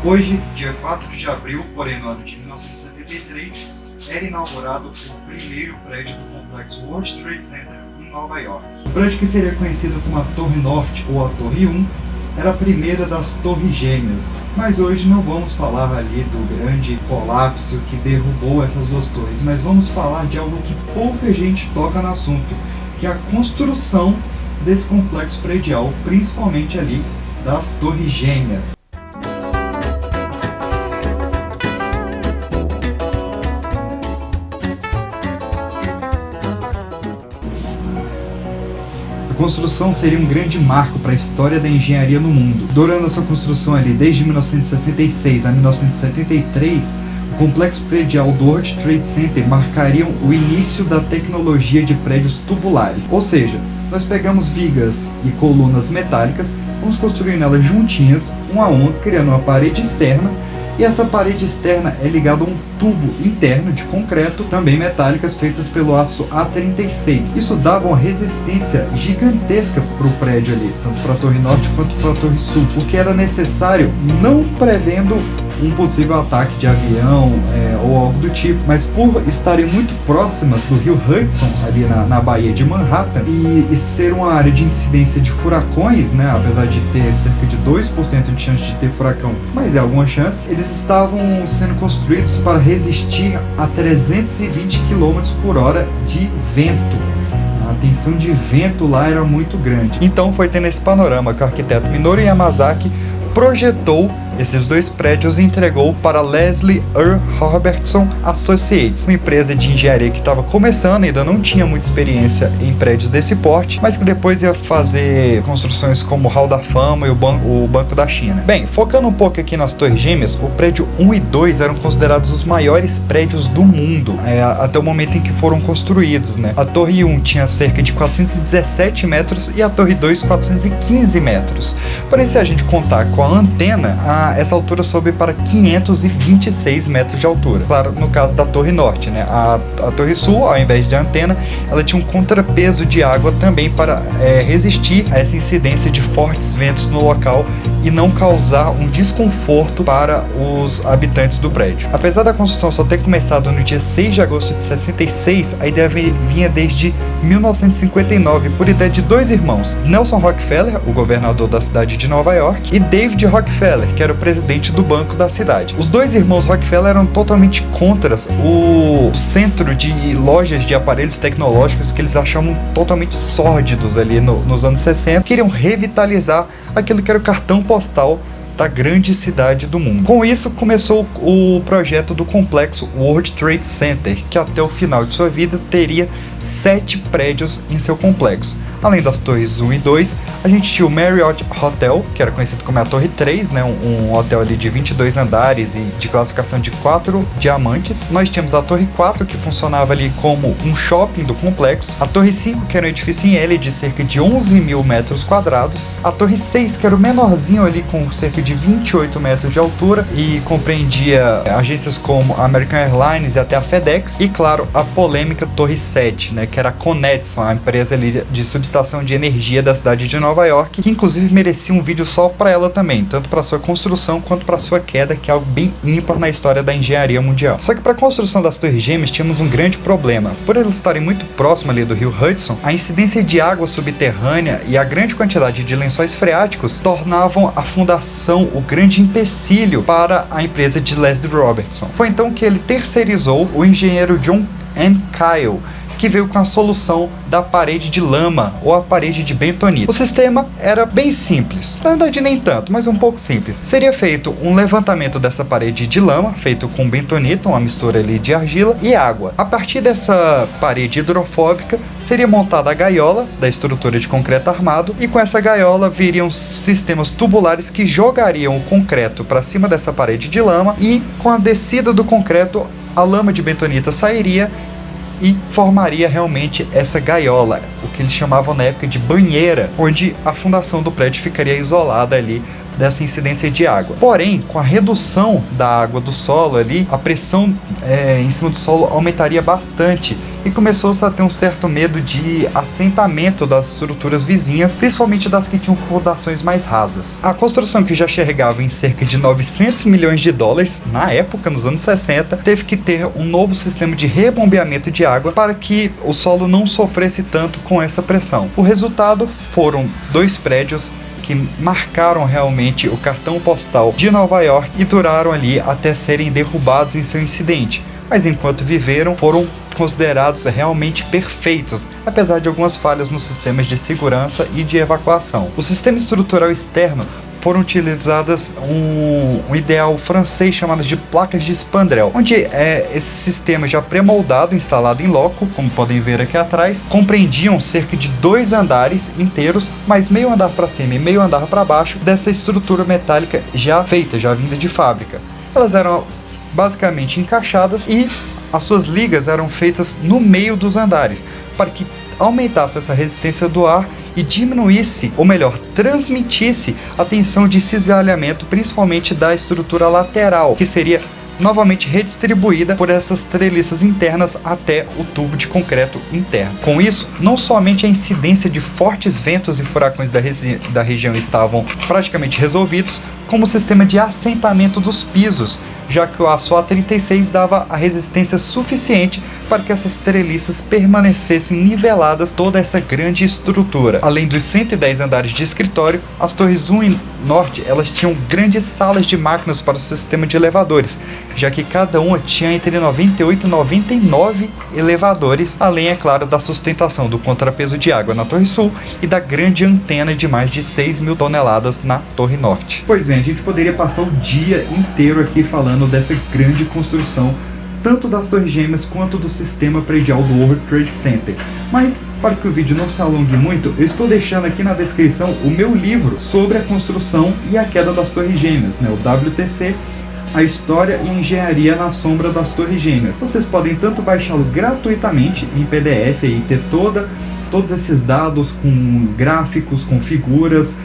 Hoje, dia 4 de abril, porém no ano de 1973, era inaugurado o primeiro prédio do complexo World Trade Center em Nova York. O prédio, que seria conhecido como a Torre Norte ou a Torre 1, era a primeira das Torres Gêmeas, mas hoje não vamos falar ali do grande colapso que derrubou essas duas torres, mas vamos falar de algo que pouca gente toca no assunto, que é a construção desse complexo predial, principalmente ali das Torres Gêmeas. A construção seria um grande marco para a história da engenharia no mundo. Durante a sua construção ali, desde 1966 a 1973, o complexo predial do World Trade Center marcaria o início da tecnologia de prédios tubulares. Ou seja, nós pegamos vigas e colunas metálicas, vamos construindo elas juntinhas, uma a uma, criando uma parede externa, e essa parede externa é ligada a um tubo interno de concreto, também metálicas, feitas pelo aço A36. Isso dava uma resistência gigantesca para o prédio ali, tanto para a Torre Norte quanto para a Torre Sul, porque era necessário, não prevendo um possível ataque de avião ou algo do tipo, mas por estarem muito próximas do rio Hudson, ali na Baía de Manhattan, e ser uma área de incidência de furacões, né, apesar de ter cerca de 2% de chance de ter furacão, mas é alguma chance, eles estavam sendo construídos para resistir a 320 km por hora de vento. A tensão de vento lá era muito grande. Então foi tendo esse panorama que o arquiteto Minoru Yamasaki projetou esses dois prédios e entregou para Leslie R. Robertson Associates, uma empresa de engenharia que estava começando, ainda não tinha muita experiência em prédios desse porte, mas que depois ia fazer construções como o Hall da Fama e o Banco da China. Bem, focando um pouco aqui nas Torres Gêmeas, o prédio 1 e 2 eram considerados os maiores prédios do mundo, até o momento em que foram construídos, né? A Torre 1 tinha cerca de 417 metros e a Torre 2 415 metros. Porém, se a gente contar com a antena, essa altura sobe para 526 metros de altura. Claro, no caso da Torre Norte, né? A Torre Sul, ao invés de antena, ela tinha um contrapeso de água também para resistir a essa incidência de fortes ventos no local e não causar um desconforto para os habitantes do prédio. Apesar da construção só ter começado no dia 6 de agosto de 66, a ideia vinha desde 1959 por ideia de dois irmãos, Nelson Rockefeller, o governador da cidade de Nova York, e David Rockefeller, que era o presidente do banco da cidade. Os dois irmãos Rockefeller eram totalmente contra o centro de lojas de aparelhos tecnológicos que eles achavam totalmente sórdidos ali nos anos 60. Queriam revitalizar aquilo que era o cartão postal da grande cidade do mundo. Com isso, começou o projeto do complexo World Trade Center, que até o final de sua vida teria 7 prédios em seu complexo. Além das torres 1 e 2, a gente tinha o Marriott Hotel, que era conhecido como a Torre 3, né, um hotel ali de 22 andares e de classificação de 4 diamantes. Nós tínhamos a Torre 4, que funcionava ali como um shopping do complexo. A Torre 5, que era um edifício em L de cerca de 11 mil metros quadrados. A Torre 6, que era o menorzinho ali com cerca de 28 metros de altura e compreendia agências como a American Airlines e até a FedEx. E claro, a polêmica Torre 7, né, que era a Conedson, a empresa ali de subestação de energia da cidade de Nova York, que inclusive merecia um vídeo só para ela também, tanto para sua construção quanto para sua queda, que é algo bem ímpar na história da engenharia mundial. Só que para a construção das Torres Gêmeas tínhamos um grande problema. Por elas estarem muito próximas ali do rio Hudson, a incidência de água subterrânea e a grande quantidade de lençóis freáticos tornavam a fundação o grande empecilho para a empresa de Leslie Robertson. Foi então que ele terceirizou o engenheiro John M. Kyle, que veio com a solução da parede de lama ou a parede de bentonita. O sistema era bem simples, na verdade nem tanto, mas um pouco simples. Seria feito um levantamento dessa parede de lama, feito com bentonita, uma mistura ali de argila e água. A partir dessa parede hidrofóbica, seria montada a gaiola da estrutura de concreto armado, e com essa gaiola viriam sistemas tubulares que jogariam o concreto para cima dessa parede de lama, e com a descida do concreto, a lama de bentonita sairia e formaria realmente essa gaiola, o que eles chamavam na época de banheira, onde a fundação do prédio ficaria isolada ali dessa incidência de água. Porém, com a redução da água do solo ali, a pressão em cima do solo aumentaria bastante e começou-se a ter um certo medo de assentamento das estruturas vizinhas, principalmente das que tinham fundações mais rasas. A construção, que já chegava em cerca de 900 milhões de dólares na época, nos anos 60, teve que ter um novo sistema de rebombeamento de água para que o solo não sofresse tanto com essa pressão. O resultado foram 2 prédios que marcaram realmente o cartão postal de Nova York e duraram ali até serem derrubados em seu incidente. Mas enquanto viveram, foram considerados realmente perfeitos, apesar de algumas falhas nos sistemas de segurança e de evacuação. O sistema estrutural externo foram utilizadas um ideal francês chamado de placas de spandrel, onde esse sistema já pré-moldado, instalado em loco, como podem ver aqui atrás, compreendiam cerca de 2 andares inteiros, mais meio andar para cima e meio andar para baixo dessa estrutura metálica já feita, já vinda de fábrica. Elas eram basicamente encaixadas e as suas ligas eram feitas no meio dos andares, para que aumentasse essa resistência do ar e diminuísse, ou melhor, transmitisse a tensão de cisalhamento, principalmente da estrutura lateral, que seria novamente redistribuída por essas treliças internas até o tubo de concreto interno. Com isso, não somente a incidência de fortes ventos e furacões da região estavam praticamente resolvidos, como o sistema de assentamento dos pisos, já que o aço A36 dava a resistência suficiente para que essas treliças permanecessem niveladas toda essa grande estrutura. Além dos 110 andares de escritório, as torres 1 e norte, elas tinham grandes salas de máquinas para o sistema de elevadores, já que cada uma tinha entre 98 e 99 elevadores, além, é claro, da sustentação do contrapeso de água na torre sul e da grande antena de mais de 6.000 toneladas na torre norte. Pois bem, a gente poderia passar o dia inteiro aqui falando dessa grande construção, tanto das torres gêmeas quanto do sistema predial do World Trade Center. Mas, para que o vídeo não se alongue muito, eu estou deixando aqui na descrição o meu livro sobre a construção e a queda das torres gêmeas, o WTC, a história e a engenharia na sombra das torres gêmeas. Vocês podem tanto baixá-lo gratuitamente em PDF e ter todos esses dados com gráficos, com figuras,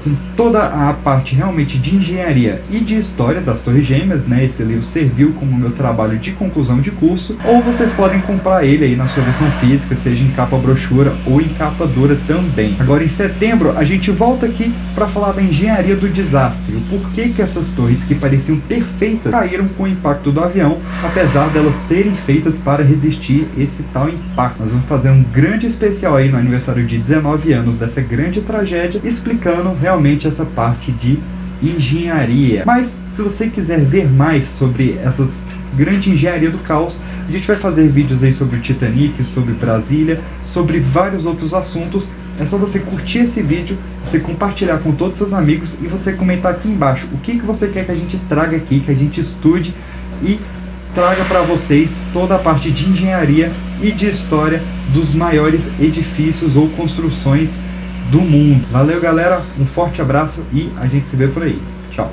com toda a parte realmente de engenharia e de história das torres gêmeas, Esse livro serviu como meu trabalho de conclusão de curso, ou vocês podem comprar ele aí na sua versão física, seja em capa brochura ou em capa dura também. Agora em setembro a gente volta aqui para falar da engenharia do desastre, o porquê que essas torres que pareciam perfeitas caíram com o impacto do avião, apesar delas serem feitas para resistir esse tal impacto. Nós vamos fazer um grande especial aí no aniversário de 19 anos dessa grande tragédia, explicando realmente essa parte de engenharia. Mas se você quiser ver mais sobre essas grande engenharia do caos, a gente vai fazer vídeos aí sobre o Titanic, sobre Brasília, sobre vários outros assuntos. É só você curtir esse vídeo, você compartilhar com todos os seus amigos e você comentar aqui embaixo o que você quer que a gente traga aqui, que a gente estude e traga para vocês toda a parte de engenharia e de história dos maiores edifícios ou construções do mundo. Valeu, galera, um forte abraço e a gente se vê por aí. Tchau.